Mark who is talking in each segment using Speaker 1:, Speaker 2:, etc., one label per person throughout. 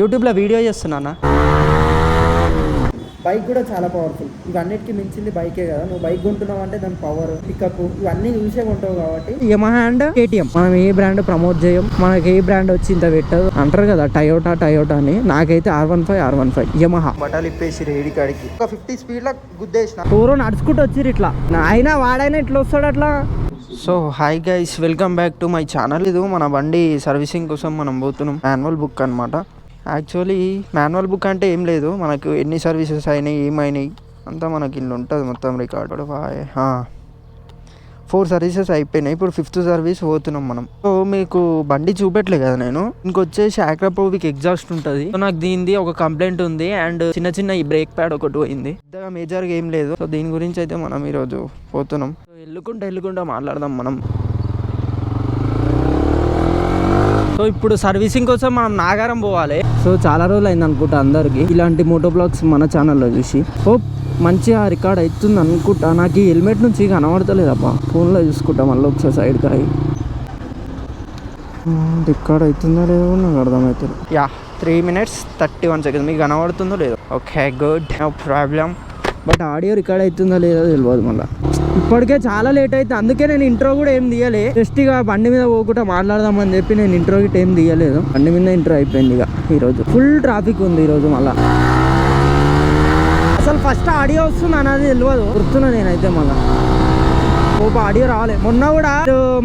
Speaker 1: యూట్యూబ్లో వీడియో చేస్తున్నానా.
Speaker 2: బైక్ కూడా చాలా పవర్ఫుల్. ఇవన్నిటికీ మించింది బైకే కదా. నువ్వు బైక్ కొంటున్నావు అంటే దాని పవర్, పికప్ ఇవన్నీ చూసే కొంటావు కాబట్టి.
Speaker 1: యమహా అండ్ కేటీఎం మనం ఏ బ్రాండ్ ప్రమోట్ చేయం, మనకి ఏ బ్రాండ్ వచ్చి ఇంత పెట్టదు అంటారు కదా. టయోటా అని. నాకైతే R15 యమహా బట్టలు ఇప్పేసి రేడి కాడికి ఒక 50 స్పీడ్ లో గుద్దేసిన. ఎవరో నడుచుకుంటూ వచ్చిర్రు ఇట్లా. అయినా వాడైనా ఇట్లా వస్తాడు అట్లా. So hi guys, welcome back to my channel. ఇది మన బండి సర్వీసింగ్ కోసం మనం పోతున్నాం. మాన్యువల్ బుక్ అనమాట. యాక్చువల్లీ మాన్యువల్ బుక్ అంటే ఏం లేదు, మనకు ఎన్ని సర్వీసెస్ అయినాయి ఏమైనాయి అంతా మనకి ఇల్లు ఉంటుంది మొత్తం రికార్డు. 4 సర్వీసెస్ అయిపోయినాయి. ఇప్పుడు 5th సర్వీస్ పోతున్నాం మనం. సో మీకు బండి చూపెట్టలే కదా నేను. ఇంకొచ్చేసి ఆక్రాపోవిక్ ఎగ్జాస్ట్ ఉంటుంది. సో నాకు దీనిది ఒక కంప్లైంట్ ఉంది అండ్ చిన్న ఈ బ్రేక్ ప్యాడ్ ఒకటి పోయింది. పెద్దగా మేజర్గా ఏం లేదు. సో దీని గురించి అయితే మనం ఈరోజు పోతున్నాం. సో వెళ్ళుకుంటా మాట్లాడదాం మనం. సో ఇప్పుడు సర్వీసింగ్ కోసం మనం నాగారం పోవాలి. సో చాలా రోజులు అయింది అనుకుంటా అందరికి ఇలాంటి మోటో బ్లాగ్స్ మన ఛానల్లో చూసి. హోప్ మంచిగా రికార్డ్ అవుతుంది అనుకుంటా. నాకు ఈ హెల్మెట్ నుంచి కనబడతలేదప్ప. ఫోన్లో చూసుకుంటా మళ్ళీ ఒకసారి సైడ్ కాయి. రికార్డ్ అవుతుందో లేదో నాకు అర్థమవుతుంది. 3 minutes 31 seconds. మీకు కనబడుతుందో లేదో? Okay good, no problem. But audio record అవుతుందో లేదో తెలియదు. మళ్ళీ ఇప్పటికే చాలా లేట్ అయితే, అందుకే నేను ఇంట్రో కూడా ఏం తీయలే. జస్ట్ ఇక బండి మీద పోకుండా మాట్లాడదామని చెప్పి నేను ఇంట్రో గిట్ ఏం తీయలేదు. బండి మీద ఇంట్రో అయిపోయింది. ఇక ఈరోజు ఫుల్ ట్రాఫిక్ ఉంది ఈరోజు. మళ్ళీ అసలు ఫస్ట్ ఆడియో వస్తుంది అన్నది తెలియదు. గుర్తున్నా నేనైతే మళ్ళీ ఆడియో రావాలి. మొన్న కూడా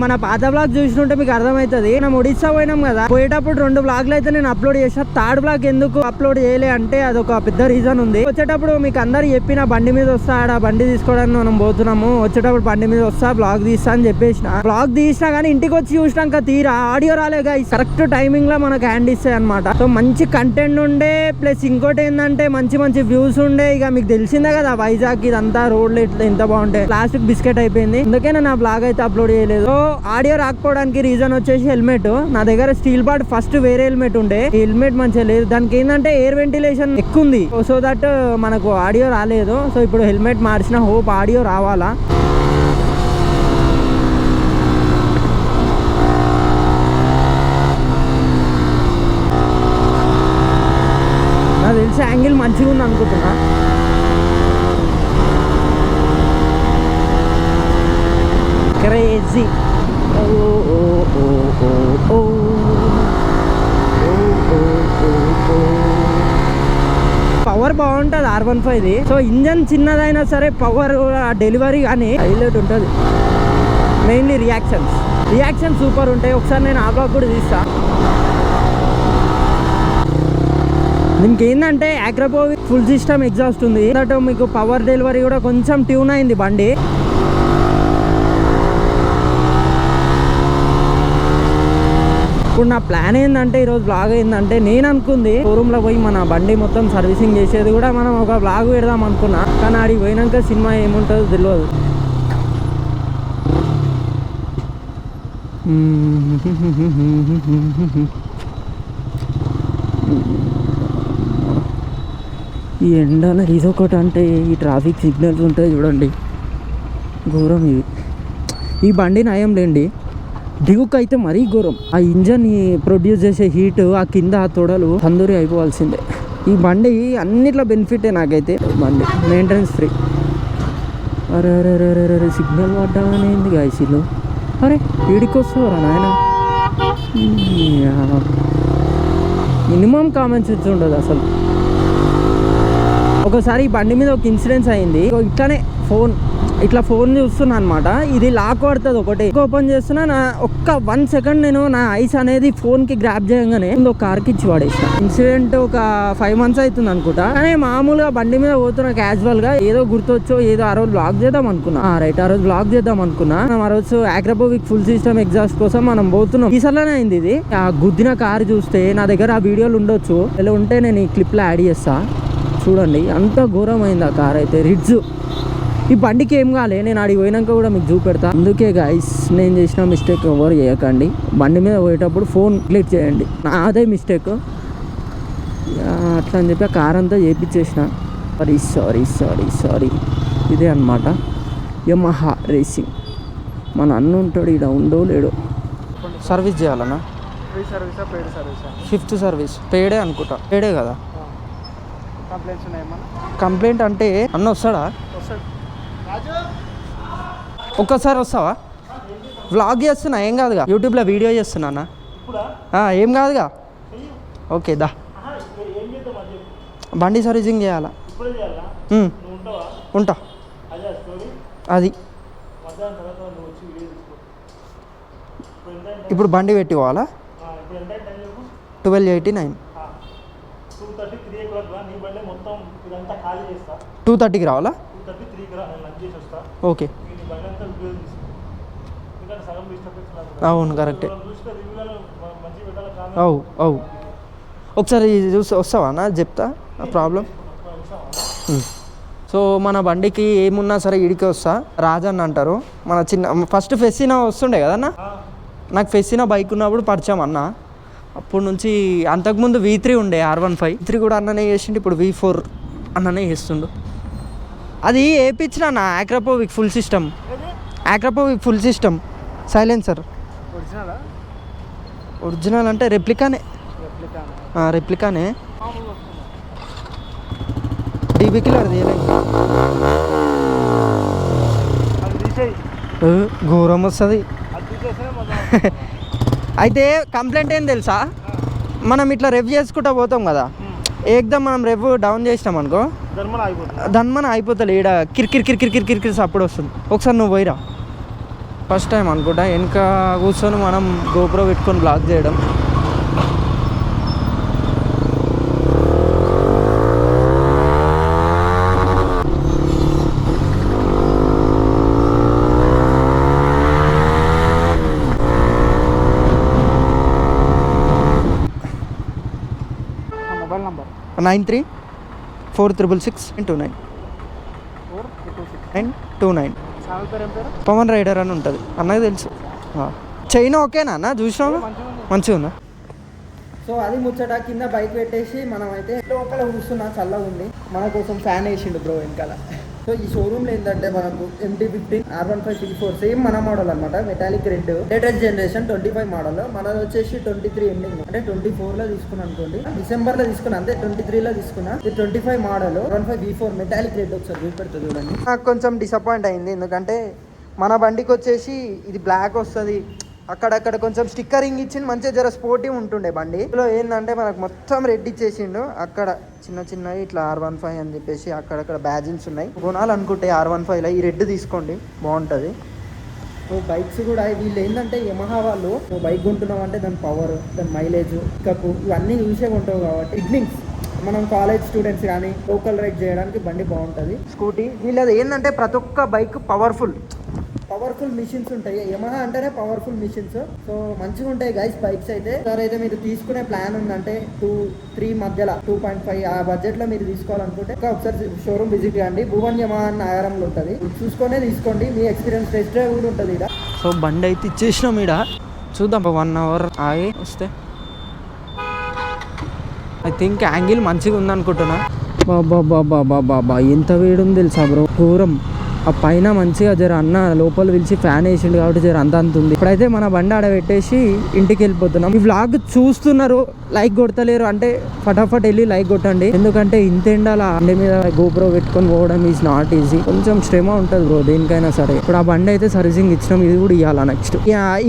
Speaker 1: మన పాత బ్లాగ్ చూసినట్టే మీకు అర్థమవుతుంది. మనం ఒడిస్సా పోయినాం కదా, పోయేటప్పుడు 2 బ్లాగ్లు అయితే నేను అప్లోడ్ చేసా. 3rd బ్లాగ్ ఎందుకు అప్లోడ్ చేయలే అంటే అదొక పెద్ద రీజన్ ఉంది. వచ్చేటప్పుడు మీకు అందరు చెప్పిన బండి మీద వస్తా, ఆడ బండి తీసుకోవడానికి మనం పోతున్నాము, వచ్చేటప్పుడు బండి మీద వస్తా బ్లాగ్ తీస్తా అని చెప్పేసిన. బ్లాగ్ తీసినా కానీ ఇంటికి వచ్చి చూసినాక తీరా ఆడియో రాలే గైస్. కరెక్ట్ టైమింగ్ లో మనకు హ్యాండ్ ఇస్తాయి అనమాట. సో మంచి కంటెంట్ ఉండే, ప్లస్ ఇంకోటి ఏంటంటే మంచి వ్యూస్ ఉండే. ఇక మీకు తెలిసిందే కదా వైజాగ్ ఇదంతా రోడ్లు ఇట్లా ఎంత బాగుంటాయి. ప్లాస్టిక్ బిస్కెట్ అయిపోయింది. అందుకే నేను నా బ్లాగ్ అయితే అప్లోడ్ చేయలేదు. సో ఆడియో రాకపోవడానికి రీజన్ వచ్చేసి హెల్మెట్. నా దగ్గర స్టీల్ బార్డ్ ఫస్ట్ వేరే హెల్మెట్ ఉండే. ఈ హెల్మెట్ మంచిగా లేదు. దానికి ఏంటంటే ఎయిర్ వెంటిలేషన్ ఎక్కువ ఉంది. సో దట్ మనకు ఆడియో రాలేదు. సో ఇప్పుడు హెల్మెట్ మార్చిన. హోప్ ఆడియో రావాలా. నాకు తెలిసి యాంగిల్ మంచిగా ఉంది అనుకుంటున్నా. Crazy. పవర్ బాగుంటుంది R15ది. సో ఇంజన్ చిన్నదైనా సరే పవర్ డెలివరీ కానీ హైలైట్ ఉంటుంది. మెయిన్లీ రియాక్షన్ సూపర్ ఉంటాయి. ఒకసారి నేను ఆ బ్లాగ్ కూడా తీస్తా. దీనికి ఏంటంటే ఆక్రాపోవిక్ ఫుల్ సిస్టమ్ ఎగ్జాస్ట్ ఉంది. దట్ మీకు పవర్ డెలివరీ కూడా కొంచెం ట్యూన్ అయింది బండి. ఇప్పుడు నా ప్లాన్ ఏంటంటే ఈరోజు బ్లాగ్ ఏంటంటే నేను అనుకుంది షోరూమ్లో పోయి మన బండి మొత్తం సర్వీసింగ్ చేసేది కూడా మనం ఒక బ్లాగ్ పెడదాం అనుకున్నా. కానీ ఆడికి పోయినాక సినిమా ఏముంటుందో తెలియదు. ఈ ఎండన ఇదొకటి అంటే ఈ ట్రాఫిక్ సిగ్నల్స్ ఉంటాయి చూడండి, ఘోరం ఇది. ఈ బండి నయం లేండి, డ్యూక్ అయితే మరీ ఘోరం. ఆ ఇంజన్ ప్రొడ్యూస్ చేసే హీట్, ఆ కింద ఆ తొడలు తందూరి అయిపోవాల్సిందే. ఈ బండి అన్నిట్లో బెనిఫిటే నాకైతే. బండి మెయింటెనెన్స్ ఫ్రీ. అరే సిగ్నల్ పడ్డామనేది గాయసీలు. అరే వీడికి వస్తారా నాయన. మినిమం కామన్ సెన్స్ ఉండదు అసలు. ఒకసారి ఈ బండి మీద ఒక ఇన్సిడెన్స్ అయింది. ఇట్లానే ఇట్లా ఫోన్ చూస్తున్నా అనమాట. ఇది లాక్ పడుతుంది ఒకటి. ఓపెన్ చేస్తున్నా, నా ఒక్క 1 second నేను నా ఐస్ అనేది ఫోన్ కి గ్రాప్ చేయగానే ఒక కార్కి ఇచ్చి పడేసిన. ఇన్సిడెంట్ ఒక 5 months అవుతుంది అనుకుంటా. కానీ మామూలుగా బండి మీద పోతున్నా క్యాజువల్ గా, ఏదో గుర్తొచ్చో ఏదో ఆ రోజు బ్లాగ్ చేద్దాం అనుకున్నా. రైట్, ఆ రోజు బ్లాగ్ చేద్దాం అనుకున్నా. ఆ రోజు ఆక్రాపోవిక్ ఫుల్ సిస్టమ్ ఎగ్జాస్ట్ కోసం మనం పోతున్నాం. ఈసారిలోనే అయింది ఇది. ఆ గుద్దిన కారు చూస్తే నా దగ్గర ఆ వీడియోలు ఉండొచ్చు, ఇలా ఉంటే నేను ఈ క్లిప్ లో యాడ్ చేస్తా చూడండి. అంత ఘోరమైంది ఆ కార్ అయితే. రిడ్జ్ ఈ బండికి ఏం కాలే. నేను ఆడికి పోయినాక కూడా మీకు చూపెడతా. అందుకే గైస్ నేను చేసిన మిస్టేక్ ఎవరు చేయకండి. బండి మీద పోయేటప్పుడు ఫోన్ క్లిక్ చేయండి. నాదే మిస్టేక్ అట్లా అని చెప్పి ఆ కార్ అంతా చేయించేసిన. సారీ ఇదే అనమాట యమహా రేసింగ్. మన అన్న ఉంటాడు, ఇక్కడ ఉండో లేడో. సర్వీస్ చేయాలన్నా
Speaker 2: ఫ్రీ సర్వీసా పెయిడ్ సర్వీసా?
Speaker 1: 5th సర్వీస్ పేడే అనుకుంటా, పేడే కదా.
Speaker 2: కంప్లైంట్స్ ఉన్నాయమ్మా?
Speaker 1: కంప్లైంట్ అంటే అన్న వస్తాడా?
Speaker 2: వస్తాడు.
Speaker 1: ఒక్కసారి వస్తావా? వ్లాగ్ చేస్తున్నా, ఏం కాదుగా, యూట్యూబ్లో వీడియో చేస్తున్నా. ఏం కాదుగా. ఓకే దా. బండి సర్వీసింగ్ చేయాలా? ఉంటా. అది ఇప్పుడు బండి పెట్టి పోవాలా? 12:89. 2:30కి రావాలా? ఓకే. అవును కరెక్టే. అవు ఒకసారి చూసి వస్తావా అన్న, చెప్తా ప్రాబ్లం. సో మన బండికి ఏమున్నా సరే ఇడికి వస్తా, రాజన్న అంటారు. మన చిన్న ఫస్ట్ ఫెసినా వస్తుండే కదన్న, నాకు ఫెసినా బైక్ ఉన్నప్పుడు పరిచయం అన్న. అప్పటి నుంచి అంతకుముందు V3 ఉండే R15, V3 కూడా అన్ననే చేసిండు. ఇప్పుడు V4 అన్ననే చేస్తుండు. అది వేయించిన అన్న Akrapovic full system, Akrapovic full system silencer. Original అంటే రెప్లికానే. రెప్లికానే. డీబీ కిల్లర్ ఘోరం వస్తుంది. అయితే కంప్లైంట్ ఏం తెలుసా, మనం ఇట్లా రెవ్ చేసుకుంటా పోతాం కదా, ఏకదమ్ మనం రెవ్ డౌన్ చేసినాం అనుకో, దన్మన అయిపోతుంది. ఈడ కిరికిరి కిరికిరి కిరికిరి కిరిసి అప్పుడు వస్తుంది. ఒకసారి నువ్వు పోయిరా. ఫస్ట్ టైం అనుకుంటా వెనక కూర్చొని మనం గోప్రో పెట్టుకొని బ్లాక్ చేయడం.
Speaker 2: Mobile number
Speaker 1: 934669 929. పవన్ రైడర్ అని ఉంటుంది, అన్నకి తెలుసు. చైనా ఓకేనా అన్న, చూసినావు? మంచిగా ఉందా?
Speaker 2: సో అది ముచ్చట. కింద బైక్ పెట్టేసి మనం అయితే లోపల కూర్చున్నా, చల్లగా ఉంది. మన కోసం ఫ్యాన్ వేసిండు బ్రో వెనకాల. సో ఈ షోరూమ్లో ఏంటంటే మనకు MT-15 R15 C4 సేమ్ మన మోడల్ అనమాట, metallic red, latest generation 25 model. మనది వచ్చేసి 23 ఎండింగ్, అంటే 24లో తీసుకున్నా అనుకోండి, డిసెంబర్లో తీసుకున్నా, అంతే 23లో తీసుకున్నా. ఇది 25 model R15 V4 metallic red. ఒకసారి చూపెడుతుంది చూడండి. నాకు కొంచెం డిసప్పాయింట్ అయింది, ఎందుకంటే మన బండికి వచ్చేసి ఇది బ్లాక్ వస్తుంది, అక్కడక్కడ కొంచెం స్టిక్కరింగ్ ఇచ్చింది, మంచిగా జర స్పోర్టీ ఉంటుండే బండి. ఇందులో ఏంటంటే మనకు మొత్తం రెడ్ ఇచ్చేసిండు. అక్కడ చిన్న చిన్నవి ఇట్లా R15 అని చెప్పేసి అక్కడక్కడ బ్యాజిన్స్ ఉన్నాయి. కొనాలనుకుంటే R15లో ఈ రెడ్ తీసుకోండి, బాగుంటుంది. బైక్స్ కూడా వీళ్ళు ఏంటంటే యమహా వాళ్ళు, బైక్ కొంటున్నావు అంటే దాని పవర్, దాని మైలేజ్, పికప్ ఇవన్నీ చూసే కొంటావు కాబట్టి ఇగ్నింగ్స్ మనం కాలేజ్ స్టూడెంట్స్ కానీ లోకల్ రైడ్ చేయడానికి బండి బాగుంటుంది. స్కూటీ వీళ్ళది ఏంటంటే ప్రతి ఒక్క బైక్ పవర్ఫుల్ మిషన్స్ ఉంటాయి. యమహా అంటేనే పవర్ఫుల్ మిషన్స్. సో మంచిగా ఉంటాయి గైస్ బైక్స్ అయితే. సార్ అయితే మీరు తీసుకునే ప్లాన్ ఉందంటే 2-3 మధ్యలో 2.5 ఆ బడ్జెట్లో మీరు తీసుకోవాలనుకుంటే ఒకసారి షోరూమ్ విజిట్ చేయండి. భువన్ యమహా నగరంలో ఉంటుంది, చూసుకొనే తీసుకోండి. మీ ఎక్స్పీరియన్స్ టెస్ట్ డ్రైవ్ కూడా ఉంటుంది ఇక్కడ.
Speaker 1: సో బండి అయితే ఇచ్చేసినాం ఇక్కడ, చూద్దాం 1 అవర్ ఆగి వస్తే. ఐ థింక్ యాంగిల్ మంచిగా ఉందనుకుంటున్నా. బాబా ఎంత వేడి ఉంది తెలుసా బ్రో, ఘోరం. ఆ పైన మంచిగా జర అన్న లోపల పిలిచి ఫ్యాన్ వేసిండు కాబట్టి జర అంత ఉంది. ఇప్పుడైతే మన బండి ఆడ పెట్టేసి ఇంటికి వెళ్ళిపోతున్నాం. ఈ వ్లాగ్ చూస్తున్నారు, లైక్ కొడతలేరు అంటే ఫటాఫట్ వెళ్ళి లైక్ కొట్టండి. ఎందుకంటే ఇంత ఎండాల బండి మీద గోప్రో పెట్టుకొని పోవడం ఈజ్ నాట్ ఈజీ, కొంచెం శ్రమ ఉంటుంది బ్రో దేనికైనా సరే. ఇప్పుడు ఆ బండి అయితే సర్వీసింగ్ ఇచ్చినాం, ఇది కూడా ఇవ్వాలా నెక్స్ట్.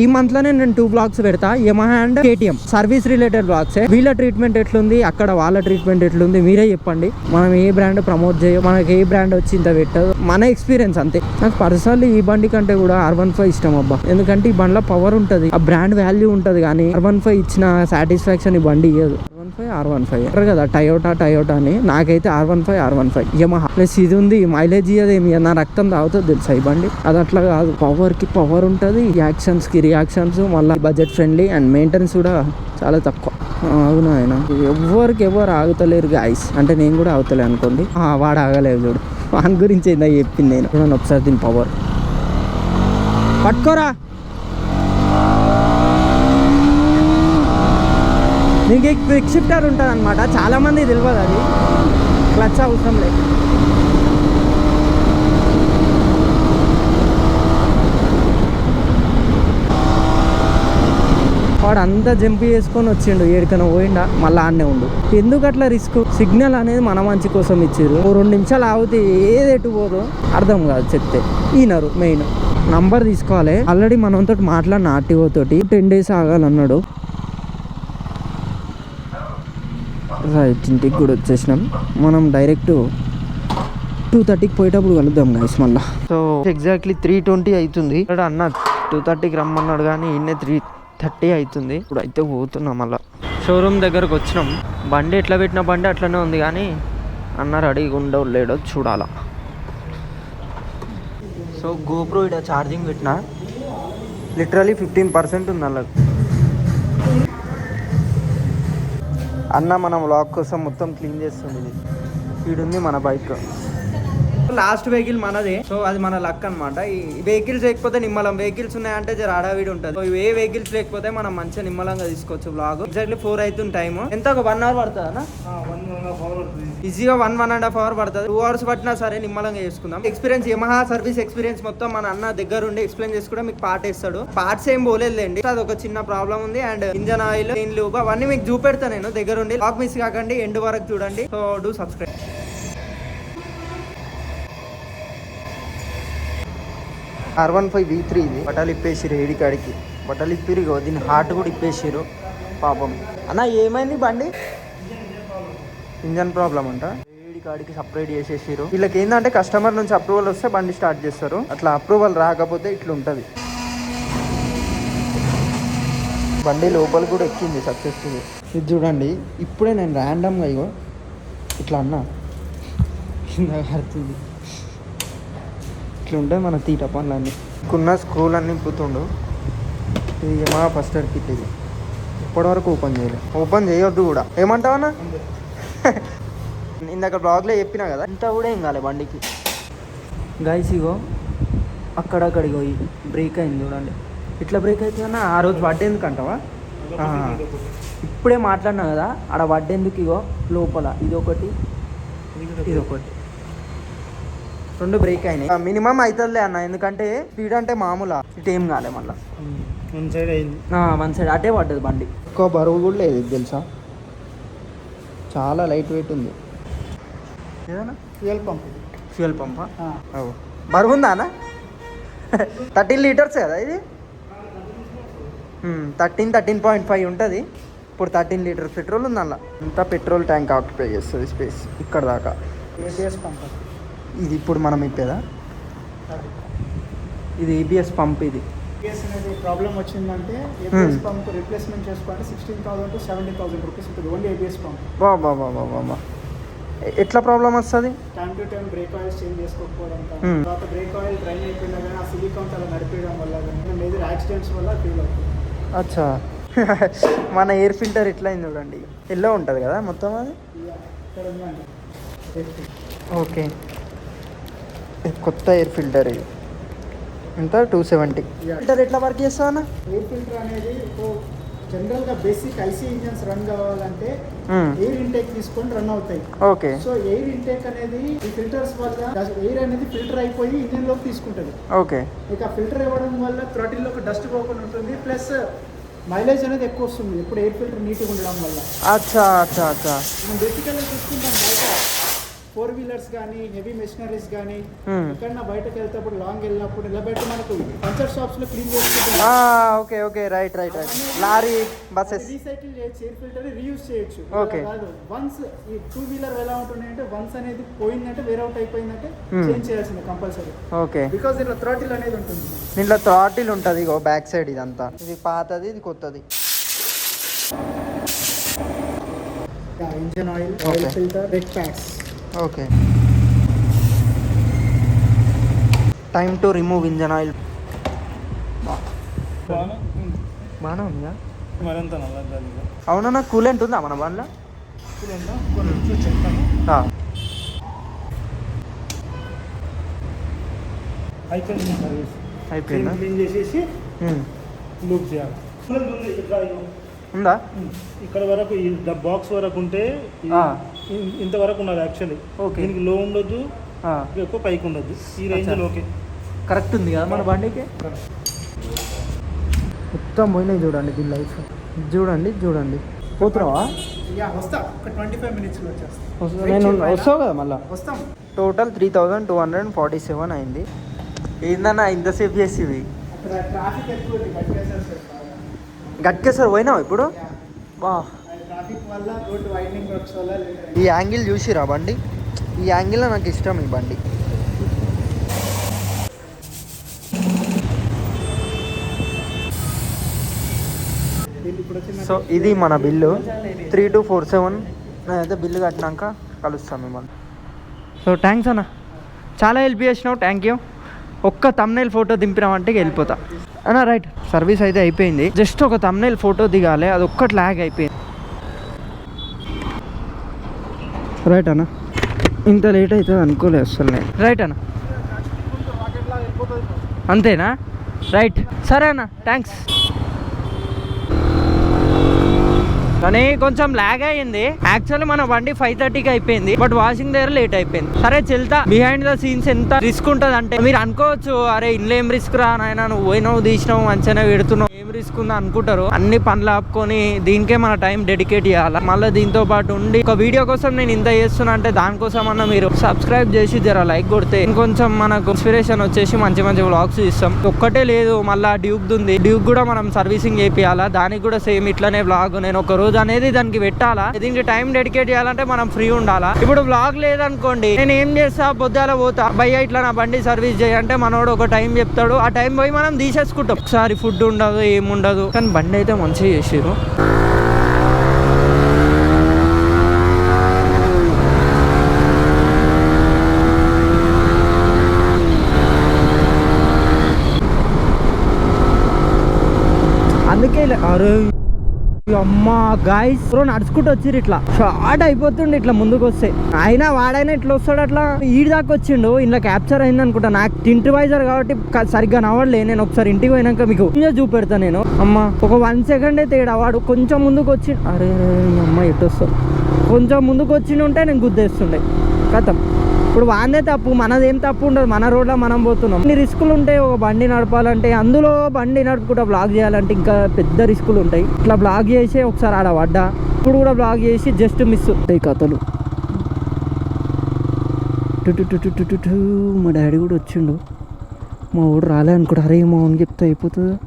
Speaker 1: ఈ మంత్ లోనే నేను 2 బ్లాగ్స్ పెడతా, Yamaha and KTM service related blogs. వీళ్ళ ట్రీట్మెంట్ ఎట్లుంది, అక్కడ వాళ్ళ ట్రీట్మెంట్ ఎట్లుంది మీరే చెప్పండి. మనం ఏ బ్రాండ్ ప్రమోట్ చేయం, మనకి ఏ బ్రాండ్ వచ్చి ఇంత పెట్టదు, మన ఎక్స్పీరియన్స్ అంతే. నాకు పర్సనల్లీ ఈ బండి కంటే కూడా R15 ఇష్టం అబ్బా, ఎందుకంటే ఈ బండిలో పవర్ ఉంటుంది, ఆ బ్రాండ్ వాల్యూ ఉంటుంది. కానీ R15 ఇచ్చిన సాటిస్ఫాక్షన్ ఈ బండి ఇయ్యదు. R15 అంటారు కదా టయోటా అని, నాకైతే R15 యమహా ప్లస్ ఇది ఉంది, మైలేజ్ ఇయ్యదేమి, నా రక్తం తాగుతుంది తెలుసా ఈ బండి. అది అట్లా కాదు, పవర్ కి పవర్ ఉంటుంది, యాక్షన్స్ కి రియాక్షన్స్, మళ్ళీ బడ్జెట్ ఫ్రెండ్లీ అండ్ మెయింటెనెన్స్ కూడా చాలా తక్కువ. అవునా ఆయన ఎవరు ఆగుతలేరు గాయస్, అంటే నేను కూడా ఆగుతలే అనుకోండి. వాడు ఆగలేదు చూడు, వాని గురించి ఏందా చెప్పింది నేను. చూడండి ఒకసారి దీని పవర్ పట్టుకోరా. దీనికి క్విక్ షిఫ్టర్ ఉంటుంది అనమాట, చాలామంది తెలియదు అది. క్లచ్ అవసరం లేదు. వాడు అంతా జంప్ చేసుకొని వచ్చిండు, ఏడికైనా పోయిండా మళ్ళీ ఆడనే ఉండు. ఎందుకు అట్లా రిస్క్? సిగ్నల్ అనేది మన మంచి కోసం ఇచ్చారు. 2 నిమిషాలు ఆగితే ఏది ఎటు పోదో అర్థం కాదు చెప్తే. ఈనరు మెయిన్ నంబర్ తీసుకోవాలి. ఆల్రెడీ మనతో మాట్లాడిన ఆర్టీఓ తోటి 10 days ఆగాలన్నాడు. రైట్, ఇంటికి కూడా వచ్చేసినాం. మనం డైరెక్ట్ 2:30కి పోయేటప్పుడు కలుద్దాం గైస్ మళ్ళీ. సో ఎగ్జాక్ట్లీ 3:20 అవుతుంది. ఇక్కడ అన్న 2:30కి రమ్మన్నాడు కానీ ఇన్నే 3:30 అవుతుంది. ఇప్పుడు అయితే పోతున్నాం మళ్ళీ. షోరూమ్ దగ్గరకు వచ్చినాం. బండి ఎట్లా పెట్టిన బండి అట్లనే ఉంది కానీ అన్న రెడీగా ఉండవు లేడో చూడాలా. సో గోప్రో ఇక్కడ ఛార్జింగ్ పెట్టిన లిటరలీ 15% ఉంది అలా. అన్న మన వ్లాగ్ కోసం మొత్తం క్లీన్ చేస్తుంది. ఈడుంది మన బైక్. లాస్ట్ వెహికల్ మనదే. సో అది మన లక్ అనమాట. ఈ వెహికల్స్ లేకపోతే నిమ్మలం, వెహికల్స్ ఉన్నాయంటే జర అడావిడి ఉంటుంది. సో ఏ వెహికల్స్ లేకపోతే మనం మంచిగా నిమ్మలంగా తీసుకోవచ్చు బ్లాగ్. ఎగ్జాక్ట్లీ 4 అవుతుంది టైం. ఎంత ఒక 1 hour పడుతుందా? ఈజీగా 1.5 hour పడుతుంది. 2 hours పట్టినా సరే నిమ్మలంగా చేసుకుందాం. ఎక్స్పీరియన్స్ యమహా సర్వీస్ ఎక్స్పీరియన్స్ మొత్తం మన అన్న దగ్గర ఉండి ఎక్స్ప్లెయిన్ చేసి కూడా మీకు పార్ట్ ఇస్తాడు. పార్ట్స్ ఏం పోలేదులేండి, అది ఒక చిన్న ప్రాబ్లం ఉంది. And engine oil, chain lube అవన్నీ మీకు చూపెడతా నేను దగ్గర ఉండి. బ్లాగ్ మిస్ కాకండి, ఎండ్ వరకు చూడండి. So do subscribe. R15 V3 ఇది. బట్టలు ఇప్పేసిరు ఏడి కాడికి, బట్టలు ఇప్పిరు. దీన్ని హార్ట్ కూడా ఇప్పేసిరు పాపం. అన్న ఏమైంది బండి? ఇంజన్ ప్రాబ్లం అంట. ఏడి కాడికి సపరేట్ చేసేసిరు. వీళ్ళకి ఏంటంటే కస్టమర్ నుంచి అప్రూవల్ వస్తే బండి స్టార్ట్ చేస్తారు. అట్లా అప్రూవల్ రాకపోతే ఇట్లా ఉంటుంది. బండి లోపల కూడా ఎక్కింది సక్సెస్ఫుల్. ఇది చూడండి, ఇప్పుడే నేను ర్యాండమ్గా ఇగో ఇట్లా అన్నా కింద కడుతుంది. ఇట్లా ఉంటాయి మన తీట పనులన్నీ. కున్న స్క్రూలన్నీ పుతుండు. ఇది మా ఫస్ట్ ఎయిడ్ కిట్. ఇది ఇప్పటివరకు ఓపెన్ చేయలేదు, ఓపెన్ చేయొద్దు కూడా. ఏమంటావన్నా? ఇందాక బ్లాగ్లో చెప్పినా కదా, ఇంత కూడా ఏం కాలే బండికి. గైస్ ఇగో అక్కడక్కడికి పోయి బ్రేక్ అయింది చూడండి. ఇట్లా బ్రేక్ అవుతుందన్నా. ఆ రోజు పడ్డేందుకు అంటావా? ఇప్పుడే మాట్లాడినా కదా, ఆడ పడ్డేందుకు ఇగో లోపల ఇదొకటి ఇదొకటి 2 బ్రేక్ అయినాయి. మినిమం అవుతుందిలే అన్న, ఎందుకంటే స్పీడ్ అంటే మామూలు ఇటు ఏం కాలే. మళ్ళీ 1 సైడ్ అయింది. 1 సైడ్ అటే పడ్డది బండి. ఎక్కువ బరువు కూడా లేదు తెలుసా, చాలా లైట్ వెయిట్ ఉంది. ఏదన్నా ఫ్యూయల్ పంపా? బరువు ఉందా అన్న? 13 liters కదా ఇది. 13.5 ఉంటుంది. ఇప్పుడు 13 liters పెట్రోల్ ఉంది అలా. ఇంత పెట్రోల్ ట్యాంక్ ఆక్యుపై చేస్తుంది స్పేస్ ఇక్కడ దాకా. ABS పంప్ ఇది ఇప్పుడు మనం ఇప్పేదా? ఇది ABS పంప్. ఇది
Speaker 2: ABS అనేది ప్రాబ్లం వచ్చిందంటే ABS పంప్ రిప్లేస్మెంట్ చేసుకోవాలంటే 16,000 to 17,000 రూపీస్ ఉంటుంది ఓన్లీ ABS పంప్.
Speaker 1: బాబా ఎట్లా ప్రాబ్లం వస్తుంది?
Speaker 2: Time to time brake oil change చేసుకోకపోవడం, తర్వాత బ్రేక్ ఆయిల్ డ్రైన్ అయిపోయినా కానీ ఆ సిలికాన్ అలా నడిపేయడం వల్ల కానీ మేజర్ యాక్సిడెంట్స్ వల్ల ఫీల్ అవుతుంది.
Speaker 1: అచ్చా. మన ఎయిర్ ఫిల్టర్ ఎట్లా అయింది చూడండి, ఎల్లో ఉంటుంది కదా మొత్తం. అది
Speaker 2: ఇక్కడ ఉందండి.
Speaker 1: ఓకే, కొత్త ఎయిర్ ఫిల్టర్. ఇది ఎంత? 270. ఫిల్టర్ ఎట్లా వర్క్ చేస్తా అన్న?
Speaker 2: ఎయిర్ ఫిల్టర్ అనేది జనరల్గా బేసిక్ ఐసీ ఇంజన్స్ రన్ కావాలంటే ఎయిర్ ఇంటేక్ తీసుకొని రన్ అవుతాయి.
Speaker 1: ఓకే.
Speaker 2: సో ఎయిర్ ఇంటేక్ అనేది ఈ ఫిల్టర్స్ వల్ల ఎయిర్ అనేది ఫిల్టర్ అయిపోయి ఇంజన్ లోకి తీసుకుంటుంది.
Speaker 1: ఓకే.
Speaker 2: ఇక ఫిల్టర్ ఇవ్వడం వల్ల థ్రాటిల్ లోకి డస్ట్ పోకుండా ఉంటుంది, ప్లస్ మైలేజ్ అనేది ఎక్కువ వస్తుంది ఇప్పుడు ఎయిర్ ఫిల్టర్ నీట్గా ఉండడం వల్ల.
Speaker 1: అచ్చా అచ్చా అచ్చా.
Speaker 2: మనం బేసికల్గా చూసుకుంటాం బయట 4-wheelers కానీ హెవీ మెషినరీస్ కానీ ఎక్కడన్నా బయటకు వెళ్తేప్పుడు లాంగ్ వెళ్ళినప్పుడు ఇలా బయట మనకు పంచర్ షాప్స్ లో క్లీన్ చేసుకుంటాం.
Speaker 1: Okay okay, right. Lorry, buses
Speaker 2: recycle చేయొచ్చు, ఎయిర్ ఫిల్టర్ రీయూజ్ చేయొచ్చు.
Speaker 1: ఓకే.
Speaker 2: వన్స్ ఈ 2-wheeler ఎలా ఉంటున్నాయంటే వన్స్ అనేది పోయిందంటే వేరే అవుట్ అయిపోయిందంటే చేంజ్ చేయాల్సిందే కంపల్సరీ.
Speaker 1: ఓకే.
Speaker 2: బికాస్ దీంట్లో థ్రాటిల్ అనేది ఉంటుంది.
Speaker 1: దీంట్లో థ్రాటిల్ ఉంటుంది ఇగో బ్యాక్ సైడ్. ఇదంతా ఇది పాతది, ఇది కొత్తది.
Speaker 2: Engine oil, filter, brake pads.
Speaker 1: Okay. Time to remove engine oil. బాగానే ఉందా? అవునా? కూలెంట్ ఉందా మన బండ్లో? అయిపోయిందా?
Speaker 2: క్లీన్ చేసేసి లూప్ చేయాలి.
Speaker 1: ఉందా?
Speaker 2: ఇక్కడ వరకు ఈ బాక్స్ వరకు ఉంటే ఇంతవరకు ఉన్నది యాక్చువల్లీ. ఓకే. దీనికి లో ఉండొద్దు, ఎక్కువ పైకి ఉండొద్దు, ఈ రేంజ్లో. ఓకే,
Speaker 1: కరెక్ట్ ఉంది కదా మన బండికి. మొత్తం పోయినాయి చూడండి దీని లైఫ్. చూడండి చూడండి. పోతున్నావా?
Speaker 2: వస్తా ఒక 25 minutesలో వచ్చేస్తా.
Speaker 1: నేను వస్తావు కదా మళ్ళీ.
Speaker 2: వస్తాం.
Speaker 1: టోటల్ 3247 అయింది. ఏందన్నా ఇంతసేపు చేసేవి?
Speaker 2: అక్కడ ట్రాఫిక్ ఎక్కువ ఉంది,
Speaker 1: గట్కేసారి పోయినావు ఇప్పుడు? వా,
Speaker 2: ట్రాఫిక్ వల్ల రోడ్ వైడనింగ్ వర్క్స్ వల్ల
Speaker 1: ఈ యాంగిల్ చూసిరా బండి? ఈ యాంగిల్లో నాకు ఇష్టం ఈ బండి. సో ఇది మన బిల్లు 3247. నేనైతే బిల్లు కట్టినాక కలుస్తాం మిమ్మల్ని. సో థ్యాంక్స్ అన్న, చాలా హెల్ప్ చేసినావు, థ్యాంక్ యూ. ఒక్క తమ్నైల్ ఫోటో దింపినామంటే వెళ్ళిపోతా అన్న. రైట్, సర్వీస్ అయితే అయిపోయింది. జస్ట్ ఒక తమ్నైల్ ఫోటో దిగాలి, అది ఒక్కటి ల్యాగ్ అయిపోయింది. రైట్ అన్న, ఇంత లేట్ అవుతుంది అనుకోలేదు అసలు నేను. రైట్ అన్న, అంతేనా? రైట్, సరే అన్న, థ్యాంక్స్. కానీ కొంచెం లాగ్ అయ్యింది. యాక్చువల్లీ మన బండి 5:30కి అయిపోయింది, బట్ వాషింగ్ దగ్గర లేట్ అయిపోయింది. సరే చెల్తా, బిహైండ్ ద సీన్స్ ఎంత రిస్క్ ఉంటుంది అంటే మీరు అనుకోవచ్చు, అరే ఇంట్లో ఏం రిస్క్ రా నాయన, నువ్వు పోయినావు తీసినావు మంచిగా పెడుతున్నావు, ఏం రిస్క్ ఉందో అనుకుంటారు. అన్ని పనులు ఆపుకొని దీనికే మన టైం డెడికేట్ చేయాలి. మళ్ళీ దీంతో పాటు ఉండి ఒక వీడియో కోసం నేను ఇంత చేస్తున్నా అంటే దానికోసం అన్న మీరు సబ్స్క్రైబ్ చేసి జర లైక్ కొడితే ఇంకొంచెం మనకు ఇన్స్పిరేషన్ వచ్చేసి మంచి మంచి వ్లాగ్స్ ఇస్తాం. ఒక్కటే లేదు, మళ్ళీ డ్యూక్ ఉంది, డ్యూక్ కూడా మనం సర్వీసింగ్ చేపియాలా. దానికి కూడా సేమ్ ఇట్లానే వ్లాగ్ నేను ఒక రోజు అనేది దానికి పెట్టాలా. దీనికి టైం డెడికేట్ చేయాలంటే మనం ఫ్రీ ఉండాలా. ఇప్పుడు వ్లాగ్ లేదనుకోండి, నేను ఏం చేస్తా, పొద్దుల పోతా, భయ్య ఇట్లా నా బండి సర్వీస్ చేయంటే మనోడు ఒక టైం చెప్తాడు, ఆ టైం పోయి మనం తీసేసుకుంటాం. ఒకసారి ఫుడ్ ఉండదు, ఏముండదు, కానీ బండి అయితే మంచిగా చేసారు. అందుకే అరే అమ్మా గాయస్ నడుచుకుంటూ వచ్చిర్రు, ఇట్లా షార్ట్ అయిపోతుండే ఇట్లా ముందుకు వస్తే. అయినా వాడైనా ఇట్లా వస్తాడు, అట్లా ఈడి దాకా వచ్చిండు. ఇలా క్యాప్చర్ అయింది అనుకుంటా. నాకు టింట్ వైజర్ కాబట్టి సరిగ్గా నవ్వలే. నేను ఒకసారి ఇంటికి పోయినాక మీకు చూపెడతా నేను. అమ్మ ఒక 1 సెకండ్ తేడా, వాడు కొంచెం ముందుకు వచ్చి, అరే అమ్మ ఎటు వస్తావు, కొంచెం ముందుకు వచ్చి ఉంటే నేను గుద్దేస్తుండే కథం. ఇప్పుడు వాందే తప్పు, మనదేం తప్పు ఉండదు. మన రోడ్లో మనం పోతున్నాం. ఇన్ని రిస్కులు ఉంటాయి ఒక బండి నడపాలంటే. అందులో బండి నడుపుకుంటా బ్లాగ్ చేయాలంటే ఇంకా పెద్ద రిస్కులు ఉంటాయి. ఇట్లా బ్లాగ్ చేసి ఒకసారి ఆడ పడ్డా, ఇప్పుడు కూడా బ్లాగ్ చేసి జస్ట్ మిస్ ఉంటాయి కథలు. మా డాడీ కూడా వచ్చిండు, మా ఊడు రాలే అనుకుంటా. అరే మా ఊని చెప్తే అయిపోతుంది.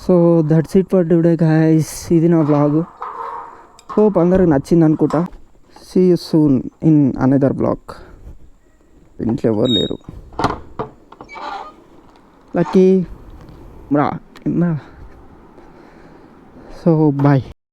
Speaker 1: So that's it for today guys. ఇది నా బ్లాగ్. హోప్ అందరికి నచ్చింది అనుకుంటా. See you soon in another blog. ఇంట్లో ఎవరు లేరు, లక్కీ రా. So bye.